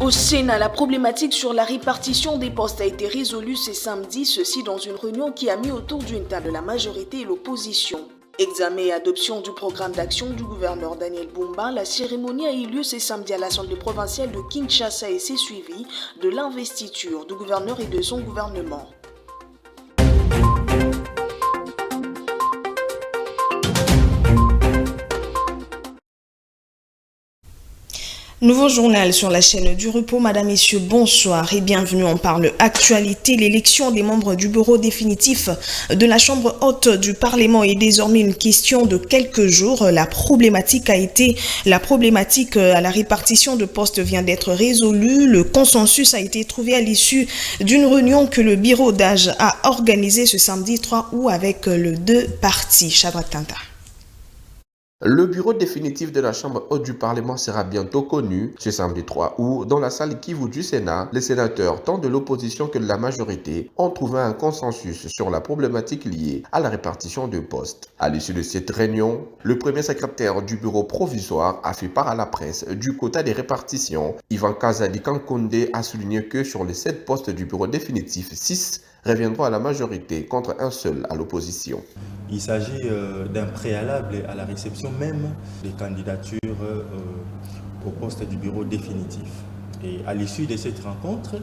Au Sénat, la problématique sur la répartition des postes a été résolue ce samedi, ceci dans une réunion qui a mis autour d'une table la majorité et l'opposition. Examen et adoption du programme d'action du gouverneur Daniel Bumba, la cérémonie a eu lieu ce samedi à l'Assemblée provinciale de Kinshasa et s'est suivie de l'investiture du gouverneur et de son gouvernement. Nouveau journal sur la chaîne du repos. Madame, Messieurs, bonsoir et bienvenue. On parle actualité. L'élection des membres du bureau définitif de la Chambre haute du Parlement est désormais une question de quelques jours. La problématique à la répartition de postes vient d'être résolue. Le consensus a été trouvé à l'issue d'une réunion que le bureau d'âge a organisée ce samedi 3 août avec les deux partis. Chabrat Tanta. Le bureau définitif de la Chambre haute du Parlement sera bientôt connu ce samedi 3 août dans la salle Kivu du Sénat. Les sénateurs, tant de l'opposition que de la majorité, ont trouvé un consensus sur la problématique liée à la répartition de postes. À l'issue de cette réunion, le premier secrétaire du bureau provisoire a fait part à la presse du quota des répartitions. Ivan Kazadi Kankonde a souligné que sur les 7 postes du bureau définitif, 6 reviendront à la majorité contre un seul à l'opposition. Il s'agit d'un préalable à la réception même des candidatures au poste du bureau définitif. Et à l'issue de cette rencontre,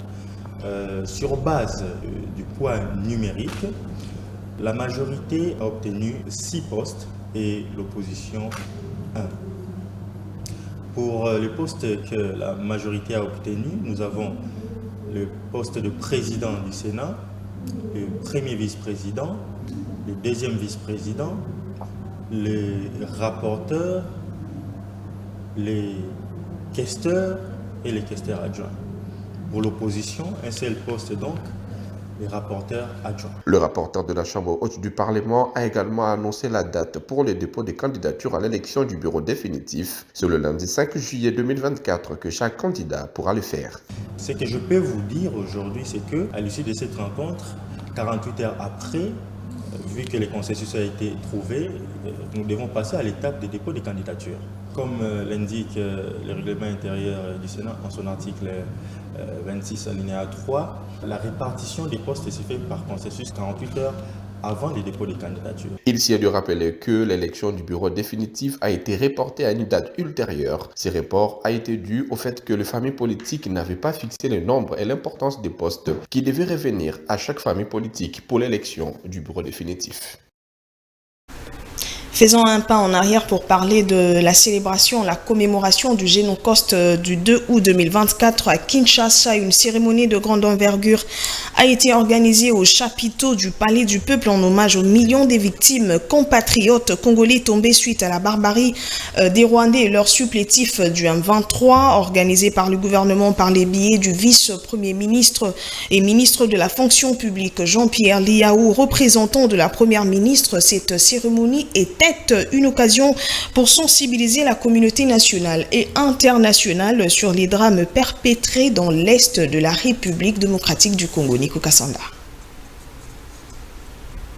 sur base du poids numérique, la majorité a obtenu 6 postes et l'opposition 1. Pour les postes que la majorité a obtenus, nous avons le poste de président du Sénat, le premier vice-président, le deuxième vice-président, les rapporteurs, les questeurs et les questeurs adjoints. Pour l'opposition, un seul poste donc, les rapporteurs adjoints. Le rapporteur de la Chambre haute du Parlement a également annoncé la date pour le dépôt des candidatures à l'élection du bureau définitif. C'est le lundi 5 juillet 2024 que chaque candidat pourra le faire. Ce que je peux vous dire aujourd'hui, c'est qu'à l'issue de cette rencontre, 48 heures après, vu que le consensus a été trouvé, nous devons passer à l'étape de dépôt des candidatures. Comme l'indique le règlement intérieur du Sénat en son article 26 alinéa 3, la répartition des postes se fait par consensus 48 heures avant le dépôt des candidatures. Il s'y est de rappeler que l'élection du bureau définitif a été reportée à une date ultérieure. Ce report a été dû au fait que les familles politiques n'avaient pas fixé le nombre et l'importance des postes qui devaient revenir à chaque famille politique pour l'élection du bureau définitif. Faisons un pas en arrière pour parler de la célébration, la commémoration du Génocoste du 2 août 2024 à Kinshasa. Une cérémonie de grande envergure a été organisée au chapiteau du Palais du Peuple en hommage aux millions de victimes compatriotes congolais tombés suite à la barbarie des Rwandais et leurs supplétifs du M23, organisé par le gouvernement par les billets du vice-premier ministre et ministre de la fonction publique Jean-Pierre Liaou, représentant de la première ministre. Cette cérémonie était une occasion pour sensibiliser la communauté nationale et internationale sur les drames perpétrés dans l'Est de la République démocratique du Congo. Nico Kassanda.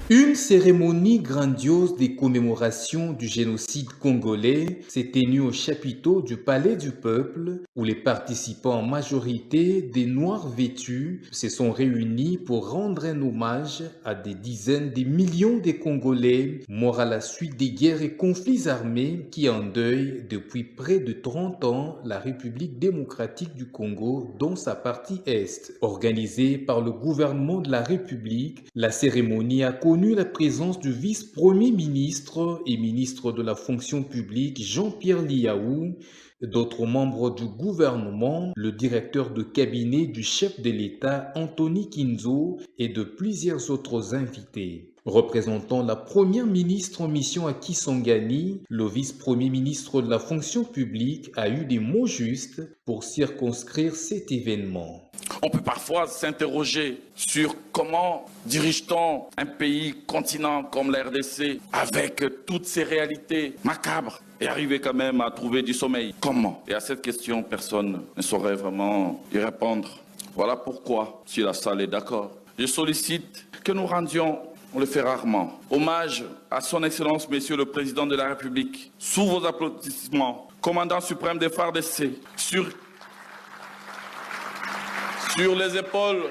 Une cérémonie grandiose de commémoration du génocide congolais s'est tenue au chapiteau du Palais du Peuple, où les participants en majorité des Noirs vêtus se sont réunis pour rendre un hommage à des dizaines de millions de Congolais morts à la suite des guerres et conflits armés qui endeuillent depuis près de 30 ans la République démocratique du Congo dans sa partie Est. Organisée par le gouvernement de la République, la cérémonie a connu la présence du vice-premier ministre et ministre de la fonction publique Jean-Pierre Liaou, d'autres membres du gouvernement, le directeur de cabinet du chef de l'État Anthony Kinzo et de plusieurs autres invités. Représentant la première ministre en mission à Kisangani, le vice-premier ministre de la fonction publique a eu des mots justes pour circonscrire cet événement. On peut parfois s'interroger sur comment dirige-t-on un pays, continent comme la RDC avec toutes ces réalités macabres et arriver quand même à trouver du sommeil. Comment? Et à cette question, personne ne saurait vraiment y répondre. Voilà pourquoi, si la salle est d'accord, je sollicite que nous rendions, on le fait rarement, hommage à son Excellence, Monsieur le Président de la République, sous vos applaudissements, commandant suprême des FARDC, sur sur les épaules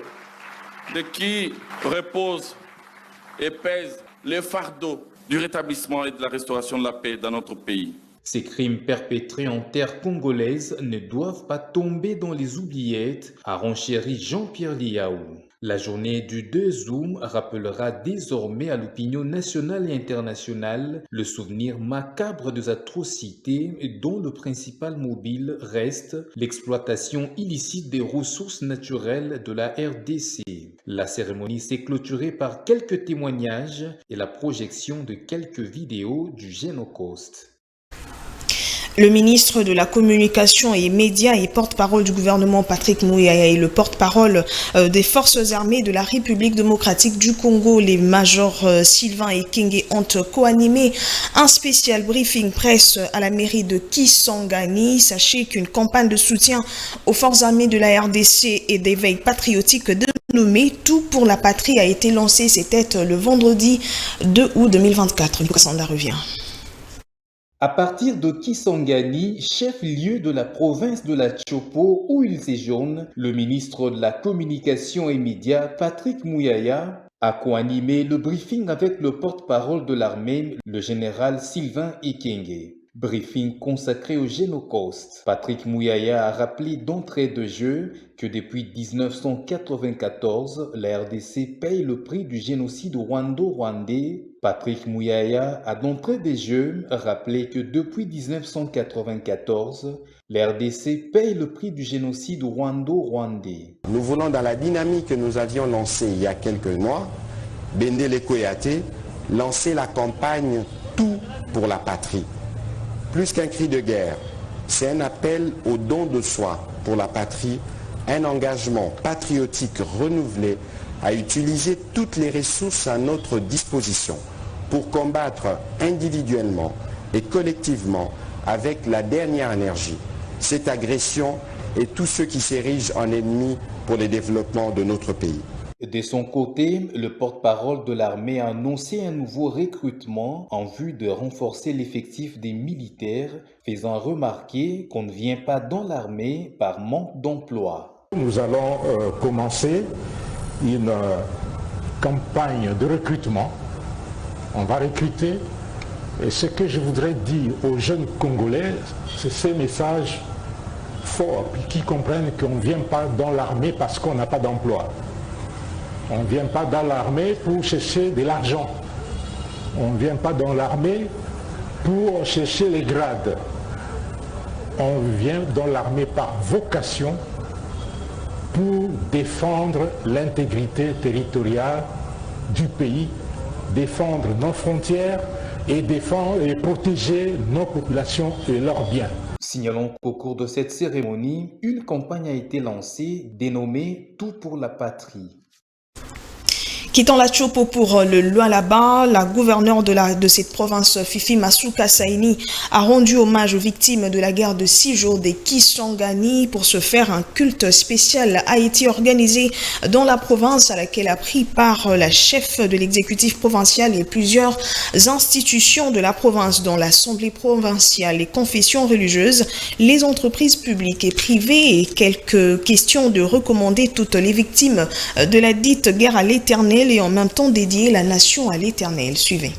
de qui repose et pèse le fardeau du rétablissement et de la restauration de la paix dans notre pays. Ces crimes perpétrés en terre congolaise ne doivent pas tomber dans les oubliettes, a renchéri Jean-Pierre Liaou. La journée du 2 août rappellera désormais à l'opinion nationale et internationale le souvenir macabre des atrocités dont le principal mobile reste l'exploitation illicite des ressources naturelles de la RDC. La cérémonie s'est clôturée par quelques témoignages et la projection de quelques vidéos du Génocost. Le ministre de la Communication et Médias et porte-parole du gouvernement Patrick Muyaya et le porte-parole des forces armées de la République démocratique du Congo, les majors Sylvain et Ekenge, ont co-animé un spécial briefing presse à la mairie de Kisangani. Sachez qu'une campagne de soutien aux forces armées de la RDC et d'éveil patriotique dénommée Tout pour la patrie a été lancée. C'était le vendredi 2 août 2024. Lucas revient. À partir de Kisangani, chef-lieu de la province de la Chopo où il séjourne, le ministre de la Communication et Médias, Patrick Muyaya, a co-animé le briefing avec le porte-parole de l'armée, le général Sylvain Ekenge. Briefing consacré au Génocost. Patrick Muyaya a rappelé d'entrée de jeu que depuis 1994, la RDC paye le prix du génocide rwando-rwandais. Patrick Muyaya a d'entrée de jeu rappelé que depuis 1994, la RDC paye le prix du génocide rwando-rwandais. Nous voulons, dans la dynamique que nous avions lancée il y a quelques mois, Bendele Koyate, lancer la campagne Tout pour la patrie. Plus qu'un cri de guerre, c'est un appel au don de soi pour la patrie, un engagement patriotique renouvelé à utiliser toutes les ressources à notre disposition pour combattre individuellement et collectivement avec la dernière énergie cette agression et tous ceux qui s'érigent en ennemis pour le développement de notre pays. De son côté, le porte-parole de l'armée a annoncé un nouveau recrutement en vue de renforcer l'effectif des militaires, faisant remarquer qu'on ne vient pas dans l'armée par manque d'emploi. Nous allons commencer une campagne de recrutement. On va recruter. Et ce que je voudrais dire aux jeunes Congolais, c'est ces messages forts qui comprennent qu'on ne vient pas dans l'armée parce qu'on n'a pas d'emploi. On ne vient pas dans l'armée pour chercher de l'argent. On ne vient pas dans l'armée pour chercher les grades. On vient dans l'armée par vocation pour défendre l'intégrité territoriale du pays, défendre nos frontières et défendre et protéger nos populations et leurs biens. Signalons qu'au cours de cette cérémonie, une campagne a été lancée dénommée Tout pour la patrie. Quittant la Chopo pour le Lualaba, la gouverneure de cette province, Fifi Masuka Saini, a rendu hommage aux victimes de la guerre de 6 jours des Kisangani. Pour ce faire, un culte spécial a été organisé dans la province à laquelle a pris part la chef de l'exécutif provincial et plusieurs institutions de la province, dont l'Assemblée provinciale, les confessions religieuses, les entreprises publiques et privées, et quelques questions de recommander toutes les victimes de la dite guerre à l'Éternel et en même temps dédier la nation à l'Éternel. Suivez.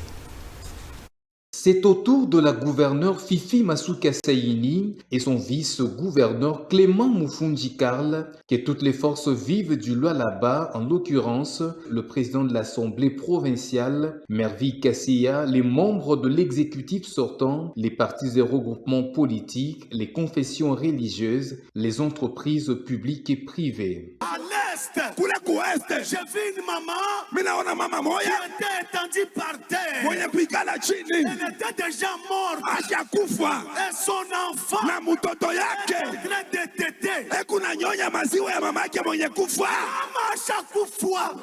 C'est au tour de la gouverneure Fifi Masuka Saini et son vice-gouverneur Clément Mufunji Karl que toutes les forces vives du Lualaba, en l'occurrence le président de l'Assemblée provinciale, Mervi Kassia, les membres de l'exécutif sortant, les partis et regroupements politiques, les confessions religieuses, les entreprises publiques et privées. J'ai vu une maman qui était étendue par terre. Elle était déjà morte. Et son enfant était tété.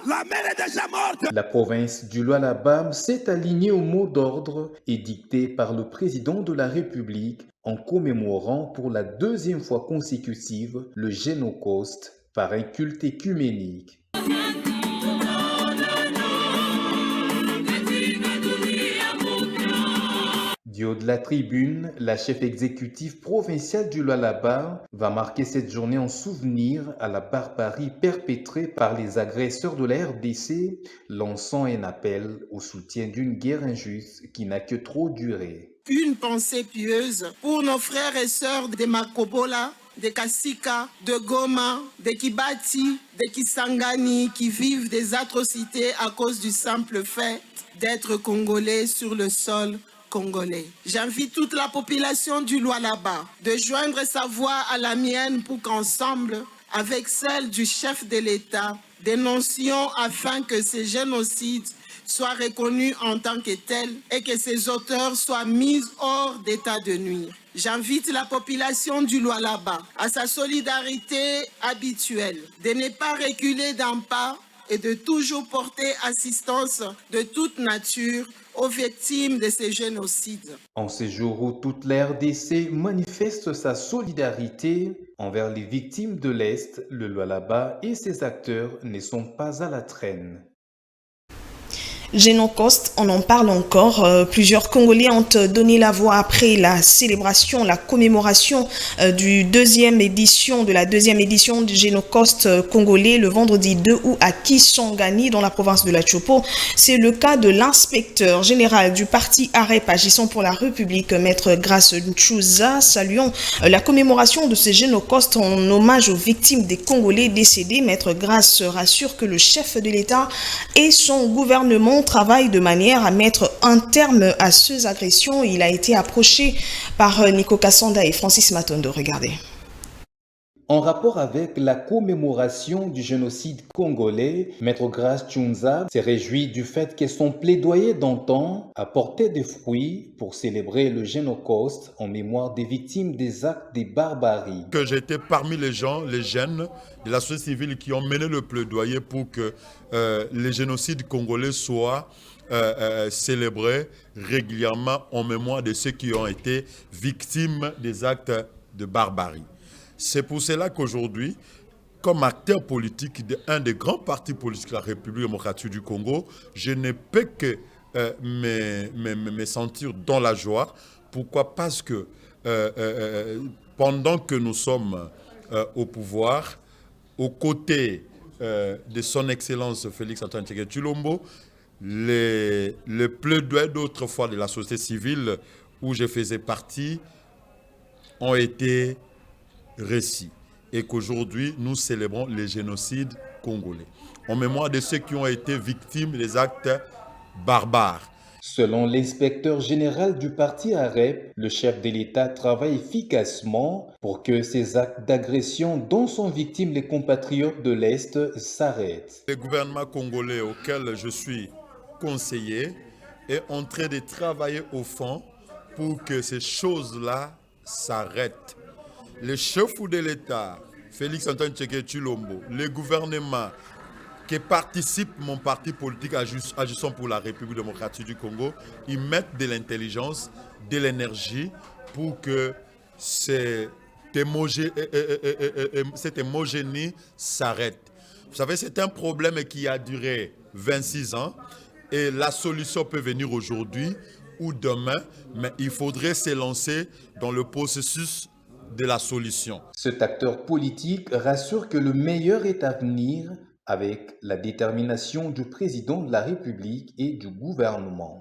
La mère est déjà morte. La province du Lualaba s'est alignée au mot d'ordre édicté par le président de la République en commémorant pour la 2e fois consécutive le Génocost par un culte écuménique. Du haut de la tribune, la chef exécutive provinciale du Lualaba va marquer cette journée en souvenir à la barbarie perpétrée par les agresseurs de la RDC, lançant un appel au soutien d'une guerre injuste qui n'a que trop duré. Une pensée pieuse pour nos frères et sœurs de Makobola, de Kasika, de Goma, de Kibati, de Kisangani qui vivent des atrocités à cause du simple fait d'être congolais sur le sol congolais. J'invite toute la population du Lualaba de joindre sa voix à la mienne pour qu'ensemble, avec celle du chef de l'État, dénoncions afin que ces génocides soient reconnus en tant que tels et que ces auteurs soient mis hors d'état de nuire. J'invite la population du Lualaba à sa solidarité habituelle, de ne pas reculer d'un pas et de toujours porter assistance de toute nature aux victimes de ces génocides. En ces jours où toute la RDC manifeste sa solidarité envers les victimes de l'Est, le Lualaba et ses acteurs ne sont pas à la traîne. Génocost, on en parle encore. Plusieurs Congolais ont donné la voix après la célébration, la commémoration de la deuxième édition du Génocost congolais le vendredi 2 août à Kisangani dans la province de la Chopo. C'est le cas de l'inspecteur général du parti AREP agissant pour la République, Maître Grace Nchouza. Saluons la commémoration de ce Génocost en hommage aux victimes des Congolais décédés. Maître Grace rassure que le chef de l'État et son gouvernement travaille de manière à mettre un terme à ces agressions. Il a été approché par Nico Kassanda et Francis Matondo. Regardez. En rapport avec la commémoration du génocide congolais, Maître Grace Nchouza s'est réjoui du fait que son plaidoyer d'antan a porté des fruits pour célébrer le Génocost en mémoire des victimes des actes de barbarie. Que j'étais parmi les gens, les jeunes de la société civile qui ont mené le plaidoyer pour que les génocides congolais soient célébrés régulièrement en mémoire de ceux qui ont été victimes des actes de barbarie. C'est pour cela qu'aujourd'hui, comme acteur politique d'un des grands partis politiques de la République démocratique du Congo, je ne peux que me sentir dans la joie. Pourquoi? Parce que pendant que nous sommes au pouvoir, aux côtés de son Excellence Félix-Antoine Tshisekedi Tshilombo, le plaidoyer d'autrefois de la société civile où je faisais partie ont été récits et qu'aujourd'hui nous célébrons les génocides congolais en mémoire de ceux qui ont été victimes des actes barbares. Selon l'inspecteur général du parti AREP, le chef de l'État travaille efficacement pour que ces actes d'agression dont sont victimes les compatriotes de l'Est s'arrêtent. Le gouvernement congolais auquel je suis conseiller est en train de travailler au fond pour que ces choses-là s'arrêtent. Le chef de l'État, Félix-Antoine Tshisekedi Tshilombo, le gouvernement qui participe mon parti politique agissant pour la République démocratique du Congo, ils mettent de l'intelligence, de l'énergie pour que cette homogénéité s'arrête. Vous savez, c'est un problème qui a duré 26 ans et la solution peut venir aujourd'hui ou demain, mais il faudrait se lancer dans le processus de la solution. Cet acteur politique rassure que le meilleur est à venir avec la détermination du président de la République et du gouvernement.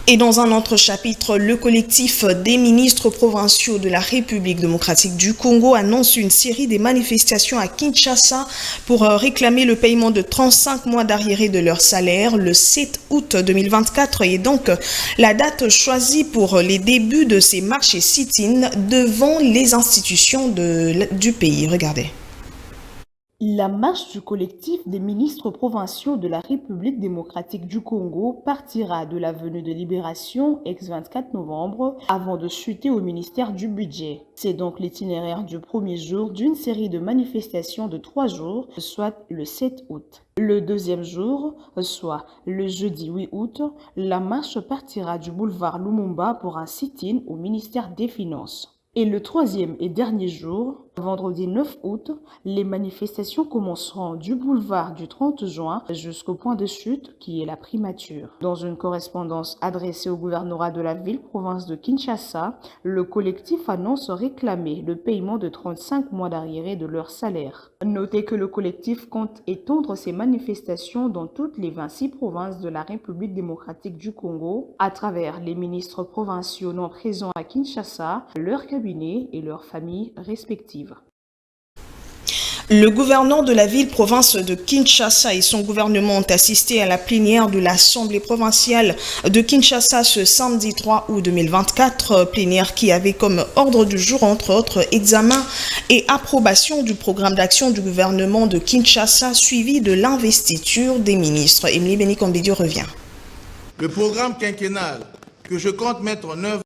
Et dans un autre chapitre, le collectif des ministres provinciaux de la République démocratique du Congo annonce une série de manifestations à Kinshasa pour réclamer le paiement de 35 mois d'arriérés de leur salaire. Le 7 août 2024 est donc la date choisie pour les débuts de ces marches et sit-ins devant les institutions du pays. Regardez. La marche du collectif des ministres provinciaux de la République démocratique du Congo partira de l'avenue de Libération, ex-24 novembre, avant de chuter au ministère du Budget. C'est donc l'itinéraire du premier jour d'une série de manifestations de 3 jours, soit le 7 août. Le deuxième jour, soit le jeudi 8 août, la marche partira du boulevard Lumumba pour un sit-in au ministère des Finances. Et le troisième et dernier jour, Vendredi 9 août, les manifestations commenceront du boulevard du 30 juin jusqu'au point de chute qui est la primature. Dans une correspondance adressée au gouvernorat de la ville-province de Kinshasa, le collectif annonce réclamer le paiement de 35 mois d'arriérés de leur salaire. Notez que le collectif compte étendre ses manifestations dans toutes les 26 provinces de la République démocratique du Congo à travers les ministres provinciaux non présents à Kinshasa, leurs cabinets et leurs familles respectives. Le gouverneur de la ville-province de Kinshasa et son gouvernement ont assisté à la plénière de l'Assemblée provinciale de Kinshasa ce samedi 3 août 2024, plénière qui avait comme ordre du jour, entre autres, examen et approbation du programme d'action du gouvernement de Kinshasa suivi de l'investiture des ministres. Émilie Bénikombidio revient. Le programme quinquennal que je compte mettre en œuvre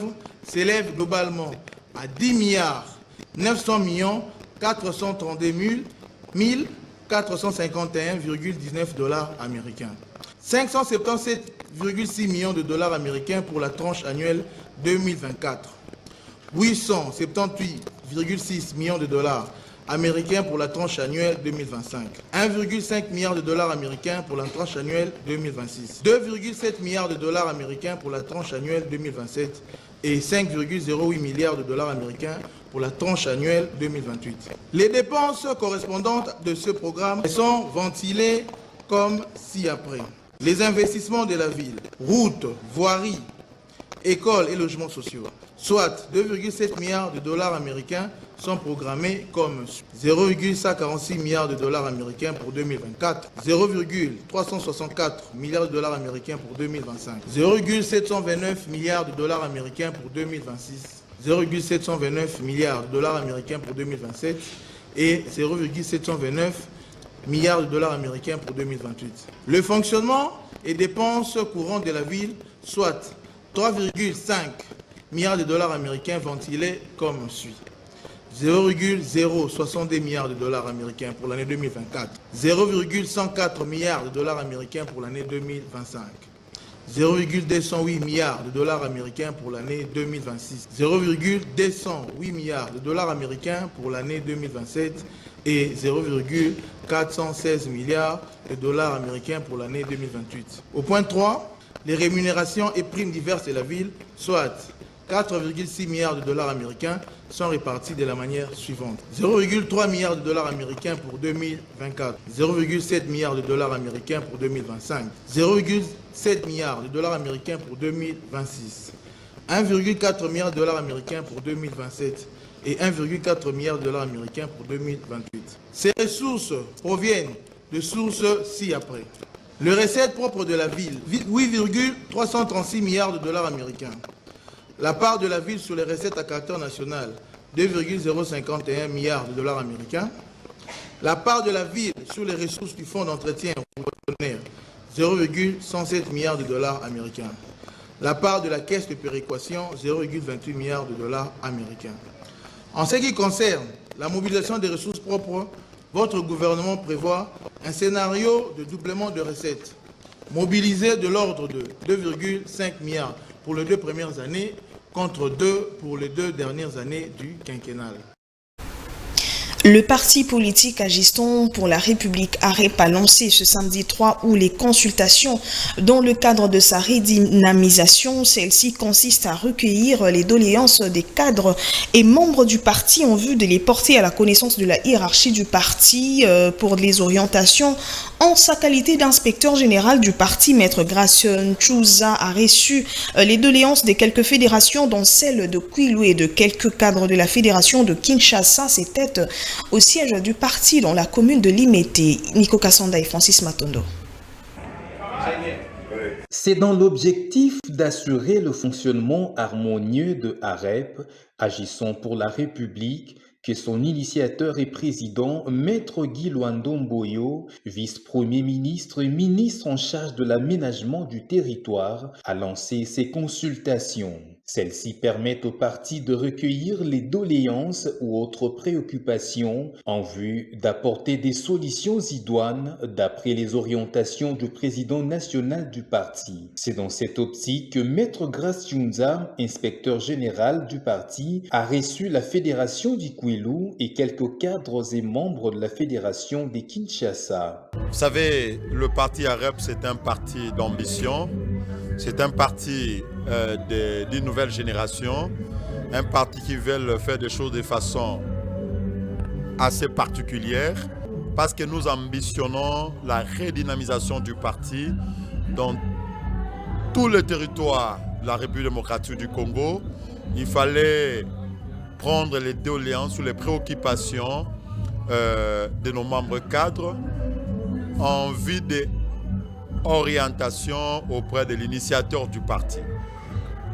s'élève globalement à 10 milliards 900 millions 432 451,19 dollars américains. 577,6 millions de dollars américains pour la tranche annuelle 2024. 878,6 millions de dollars américains pour la tranche annuelle 2025. 1,5 milliard de dollars américains pour la tranche annuelle 2026. 2,7 milliards de dollars américains pour la tranche annuelle 2027 et 5,08 milliards de dollars américains pour la tranche annuelle 2028. Les dépenses correspondantes de ce programme sont ventilées comme ci-après. Les investissements de la ville, routes, voiries, écoles et logements sociaux, soit 2,7 milliards de dollars américains sont programmés comme 0,146 milliards de dollars américains pour 2024, 0,364 milliards de dollars américains pour 2025, 0,729 milliards de dollars américains pour 2026, 0,729 milliards de dollars américains pour 2027 et 0,729 milliards de dollars américains pour 2028. Le fonctionnement et dépenses courantes de la ville, soit 3,5 milliards de dollars américains ventilés comme suit. 0,062 milliards de dollars américains pour l'année 2024, 0,104 milliards de dollars américains pour l'année 2025, 0,208 milliards de dollars américains pour l'année 2026, 0,208 milliards de dollars américains pour l'année 2027 et 0,416 milliards de dollars américains pour l'année 2028. Au point 3, les rémunérations et primes diverses de la ville, soit 4,6 milliards de dollars américains, sont répartis de la manière suivante. 0,3 milliards de dollars américains pour 2024, 0,7 milliards de dollars américains pour 2025, 0,7 milliards de dollars américains pour 2026, 1,4 milliard de dollars américains pour 2027 et 1,4 milliard de dollars américains pour 2028. Ces ressources proviennent de sources ci-après. Les recettes propres de la ville, 8,336 milliards de dollars américains. La part de la ville sur les recettes à caractère national, 2,051 milliards de dollars américains. La part de la ville sur les ressources du fonds d'entretien ordinaire, 0,107 milliards de dollars américains. La part de la caisse de péréquation, 0,28 milliards de dollars américains. En ce qui concerne la mobilisation des ressources propres, votre gouvernement prévoit un scénario de doublement de recettes, mobilisé de l'ordre de 2,5 milliards pour les 2 premières années, contre 2 pour les 2 dernières années du quinquennal. Le parti politique Agissons pour la République AREP a lancé ce samedi 3 août les consultations dans le cadre de sa redynamisation. Celle-ci consiste à recueillir les doléances des cadres et membres du parti en vue de les porter à la connaissance de la hiérarchie du parti pour les orientations. En sa qualité d'inspecteur général du parti, Maître Gracieux Chouza a reçu les doléances de quelques fédérations, dont celle de Kwilu et de quelques cadres de la fédération de Kinshasa. C'était au siège du parti dans la commune de Limete. Nico Kassanda et Francis Matondo. C'est dans l'objectif d'assurer le fonctionnement harmonieux de AREP, Agissons pour la République, que son initiateur et président, Maître Guy Luando-Mboyo, vice-premier ministre et ministre en charge de l'aménagement du territoire, a lancé ses consultations. Celles-ci permettent au parti de recueillir les doléances ou autres préoccupations en vue d'apporter des solutions idoines d'après les orientations du président national du parti. C'est dans cette optique que Maître Grace Junza, inspecteur général du parti, a reçu la fédération du Kwilu et quelques cadres et membres de la fédération des Kinshasa. Vous savez, le parti AREP, c'est un parti d'ambition, c'est un parti d'une nouvelle génération, un parti qui veut faire des choses de façon assez particulière, parce que nous ambitionnons la redynamisation du parti dans tout le territoire de la République démocratique du Congo. Il fallait prendre les doléances ou les préoccupations de nos membres cadres en vue d'orientation auprès de l'initiateur du parti.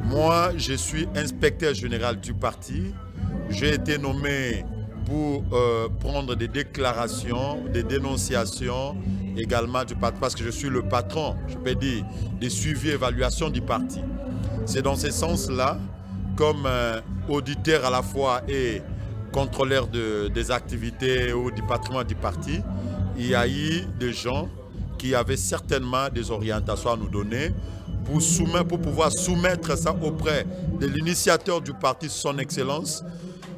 Moi, je suis inspecteur général du parti. J'ai été nommé pour prendre des déclarations, des dénonciations également du parti, parce que je suis le patron, je peux dire, des suivis et évaluations du parti. C'est dans ce sens-là, comme auditeur à la fois et contrôleur des activités ou du patrimoine du parti, il y a eu des gens qui avaient certainement des orientations à nous donner pour pouvoir soumettre ça auprès de l'initiateur du parti, son Excellence,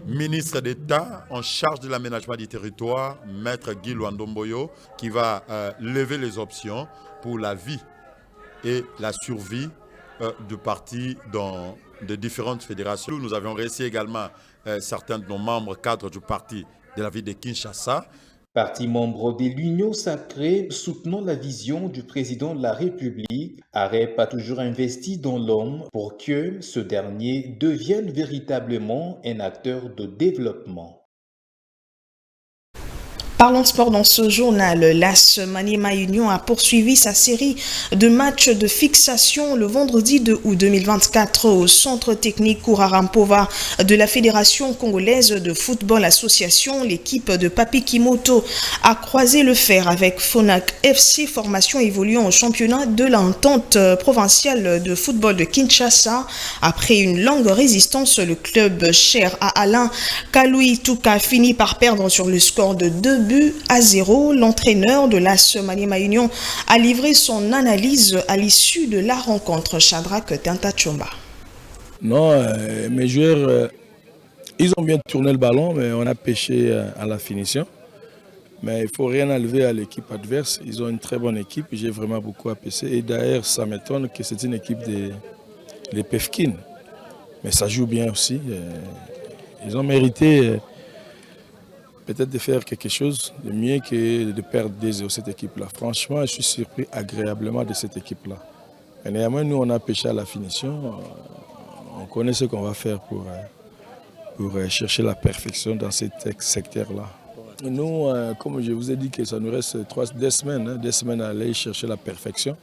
ministre d'État en charge de l'aménagement du territoire, Maître Guy Luandomboyo, qui va lever les options pour la vie et la survie du parti dans de différentes fédérations. Nous avions reçu également certains de nos membres cadres du parti de la ville de Kinshasa. Parti membre de l'Union sacrée soutenant la vision du président de la République, AREP a toujours investi dans l'homme pour que ce dernier devienne véritablement un acteur de développement. Parlons sport dans ce journal. L'AS Maniema Union a poursuivi sa série de matchs de fixation le vendredi 2 août 2024 au centre technique Kourarampova de la Fédération congolaise de football association. L'équipe de Papi Kimoto a croisé le fer avec Fonak FC, formation évoluant au championnat de l'entente provinciale de football de Kinshasa. Après une longue résistance, le club cher à Alain Kaloui Touka finit par perdre sur le score de 2-0. L'entraîneur de l'AS Maniema Union a livré son analyse à l'issue de la rencontre. Shadrack Tantachomba. Non, mes joueurs, ils ont bien tourné le ballon, mais on a pêché à la finition. Mais il ne faut rien enlever à l'équipe adverse. Ils ont une très bonne équipe. J'ai vraiment beaucoup apprécié. Et d'ailleurs, ça m'étonne que c'est une équipe des Pefkin. Mais ça joue bien aussi. Ils ont mérité peut-être de faire quelque chose de mieux que de perdre 2-0 cette équipe-là. Franchement, je suis surpris agréablement de cette équipe-là. Et néanmoins, nous, on a pêché à la finition. On connaît ce qu'on va faire pour chercher la perfection dans ce secteur-là. Nous, comme je vous ai dit, que ça nous reste 2 semaines à aller chercher la perfection.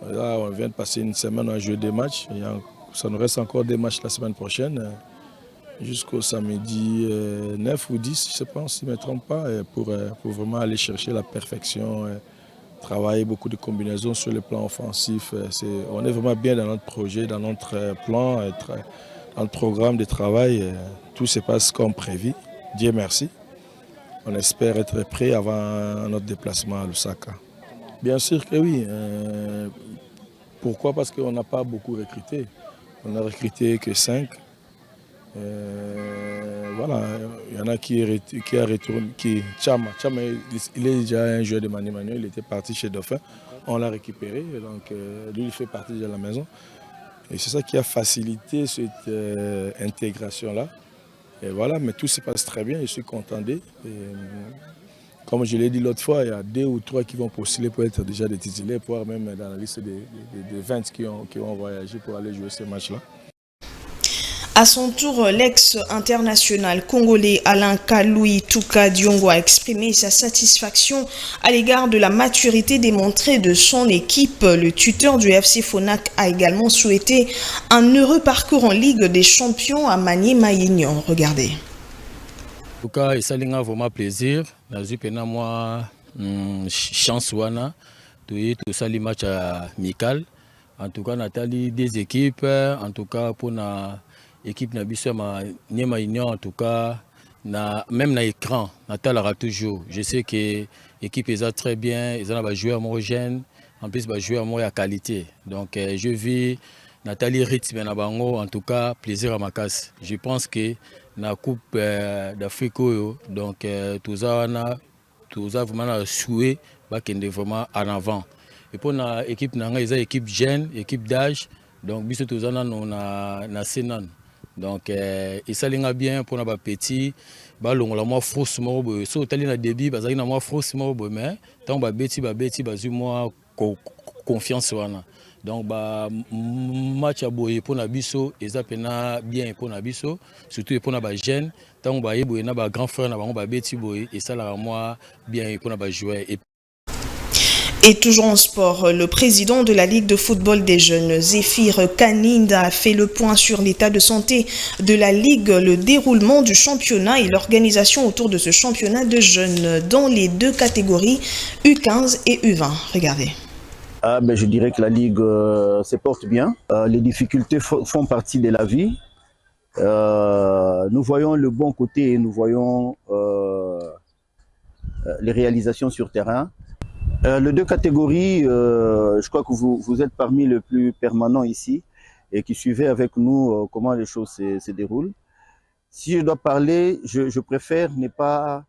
Là, on vient de passer une semaine à jouer des matchs. Ça nous reste encore des matchs la semaine prochaine. Jusqu'au samedi 9 ou 10, je pense, si je ne me trompe pas, pour vraiment aller chercher la perfection, travailler beaucoup de combinaisons sur le plan offensif. On est vraiment bien dans notre projet, dans notre plan, dans le programme de travail. Tout se passe comme prévu. Dieu merci. On espère être prêt avant notre déplacement à Lusaka. Bien sûr que oui. Pourquoi? Parce qu'on n'a pas beaucoup recruté. On n'a recruté que 5. Voilà, il y en a qui a retourné, Chama, il est déjà un joueur de Maniema Union, il était parti chez Dauphin, on l'a récupéré, donc lui il fait partie de la maison. Et c'est ça qui a facilité cette intégration-là. Et voilà, mais tout se passe très bien, je suis content d'eux. Comme je l'ai dit l'autre fois, il y a 2 ou 3 qui vont postuler pour être déjà des titulaires, voire même dans la liste des 20 qui ont voyagé pour aller jouer ces matchs-là. À son tour, l'ex-international congolais Alain Kaloui Touka Diongo a exprimé sa satisfaction à l'égard de la maturité démontrée de son équipe. Le tuteur du FC Fonak a également souhaité un heureux parcours en Ligue des Champions à Maniema Union. Regardez. En tout cas, ça a vraiment plaisir. J'ai moi chance wana tout ça les matchs amical En tout cas, Nathalie, des équipes, en tout cas, pour l'équipe Nabiso, Niema Union, en tout cas, même dans l'écran, Nathalie aura toujours. Je sais que l'équipe est très bien, ils ont des joueurs homogènes, en plus, des joueurs à qualité. Donc, je vis Nathalie rythme en tout cas, plaisir à ma casse. Je pense que la Coupe d'Afrique, donc, tout ça, vraiment souhait, vraiment en avant. Et pour l'équipe, il y a une équipe jeune, équipe d'âge, donc bis tout ça on a Sénan. Donc il s'aligne bien pour les petits, bah longuement moi force moi so tali na débit bah ça na moi force moi mais tant bah beti bah moi confiance wana. Donc bah match à boyer pour na biso et ça pena bien pour na biso surtout pour na ba jeune tant bah boyer na ba grand frère na ba beti boyer et ça là moi bien pour na ba jouer. Et toujours en sport, le président de la Ligue de football des jeunes, Zéphir Kaninda, a fait le point sur l'état de santé de la Ligue, le déroulement du championnat et l'organisation autour de ce championnat de jeunes dans les deux catégories U15 et U20. Regardez. Je dirais que la Ligue se porte bien. Les difficultés font partie de la vie. Nous voyons le bon côté et nous voyons les réalisations sur terrain. Les deux catégories, je crois que vous êtes parmi les plus permanents ici et qui suivez avec nous comment les choses se déroulent. Si je dois parler, je préfère ne pas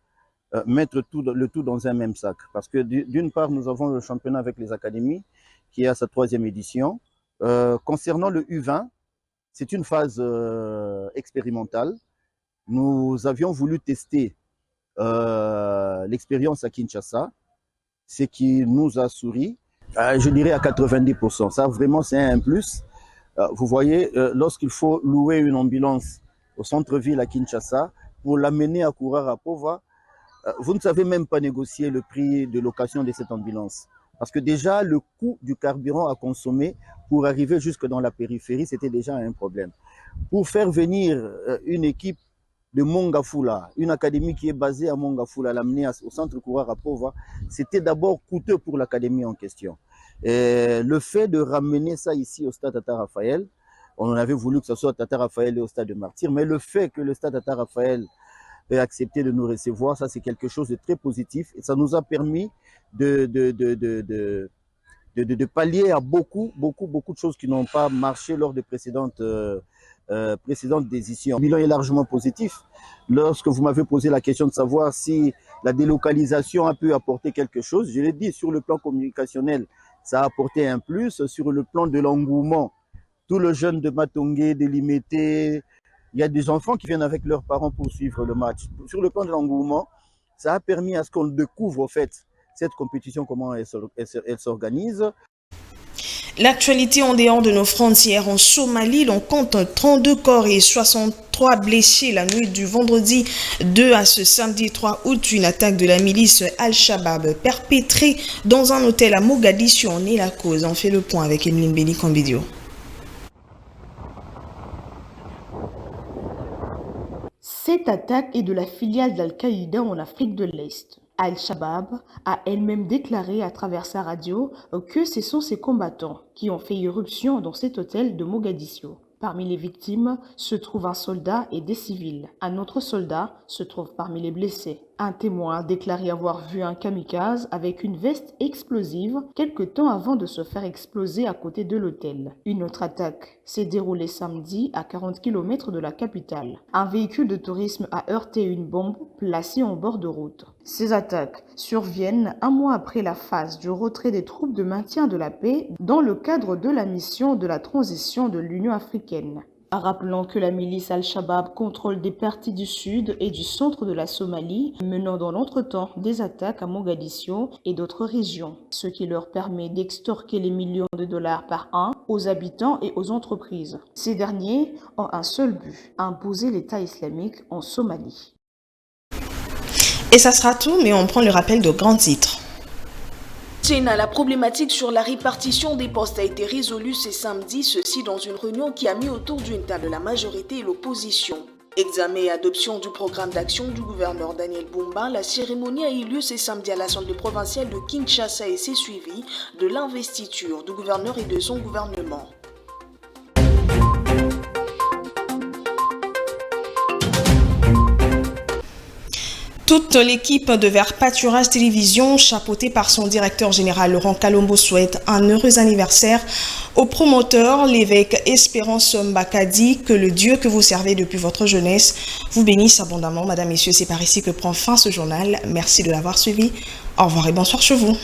mettre le tout dans un même sac. Parce que d'une part, nous avons le championnat avec les académies qui est à sa 3e édition. Concernant le U20, c'est une phase expérimentale. Nous avions voulu tester l'expérience à Kinshasa, ce qui nous a souri, je dirais à 90%. Ça, vraiment, c'est un plus. Vous voyez, lorsqu'il faut louer une ambulance au centre-ville à Kinshasa pour l'amener à Kourara-Pova, vous ne savez même pas négocier le prix de location de cette ambulance. Parce que déjà, le coût du carburant à consommer pour arriver jusque dans la périphérie, c'était déjà un problème. Pour faire venir une équipe de Mongafula, une académie qui est basée à Mongafula, l'amener au centre Kourara-Pova, c'était d'abord coûteux pour l'académie en question. Et le fait de ramener ça ici au stade Tata Raphaël, on avait voulu que ce soit Tata Raphaël et au stade de Martyr, mais le fait que le stade Tata Raphaël ait accepté de nous recevoir, ça c'est quelque chose de très positif et ça nous a permis de pallier à beaucoup de choses qui n'ont pas marché lors des précédentes décisions. Le bilan est largement positif. Lorsque vous m'avez posé la question de savoir si la délocalisation a pu apporter quelque chose, je l'ai dit, sur le plan communicationnel, ça a apporté un plus. Sur le plan de l'engouement, tout le jeune de Matongé, de Limité, il y a des enfants qui viennent avec leurs parents pour suivre le match. Sur le plan de l'engouement, ça a permis à ce qu'on découvre en fait cette compétition, comment elle s'organise. L'actualité en dehors de nos frontières, en Somalie, l'on compte 32 corps et 63 blessés la nuit du vendredi 2 à ce samedi 3 août. Une attaque de la milice Al-Shabaab perpétrée dans un hôtel à Mogadiscio en est la cause. On fait le point avec Emeline Béli Cambidio. Cette attaque est de la filiale d'Al-Qaïda en Afrique de l'Est. Al-Shabaab a elle-même déclaré à travers sa radio que ce sont ses combattants qui ont fait irruption dans cet hôtel de Mogadiscio. Parmi les victimes se trouve un soldat et des civils. Un autre soldat se trouve parmi les blessés. Un témoin a déclaré avoir vu un kamikaze avec une veste explosive quelque temps avant de se faire exploser à côté de l'hôtel. Une autre attaque s'est déroulée samedi à 40 km de la capitale. Un véhicule de tourisme a heurté une bombe placée en bord de route. Ces attaques surviennent un mois après la phase du retrait des troupes de maintien de la paix dans le cadre de la mission de la transition de l'Union africaine. Rappelons que la milice Al-Shabaab contrôle des parties du sud et du centre de la Somalie, menant dans l'entretemps des attaques à Mogadiscio et d'autres régions, ce qui leur permet d'extorquer les millions de dollars par an aux habitants et aux entreprises. Ces derniers ont un seul but, imposer l'État islamique en Somalie. Et ça sera tout, mais on prend le rappel de grands titres. La problématique sur la répartition des postes a été résolue ce samedi, ceci dans une réunion qui a mis autour d'une table la majorité et l'opposition. Examen et adoption du programme d'action du gouverneur Daniel Bumba, la cérémonie a eu lieu ce samedi à l'Assemblée provinciale de Kinshasa et s'est suivie de l'investiture du gouverneur et de son gouvernement. Toute l'équipe de Vert Pâturage Télévision, chapeautée par son directeur général Laurent Kalombo, souhaite un heureux anniversaire au promoteur, l'évêque Espérance Mbakadi. Que le Dieu que vous servez depuis votre jeunesse vous bénisse abondamment. Madame, Messieurs, c'est par ici que prend fin ce journal. Merci de l'avoir suivi. Au revoir et bonsoir chez vous.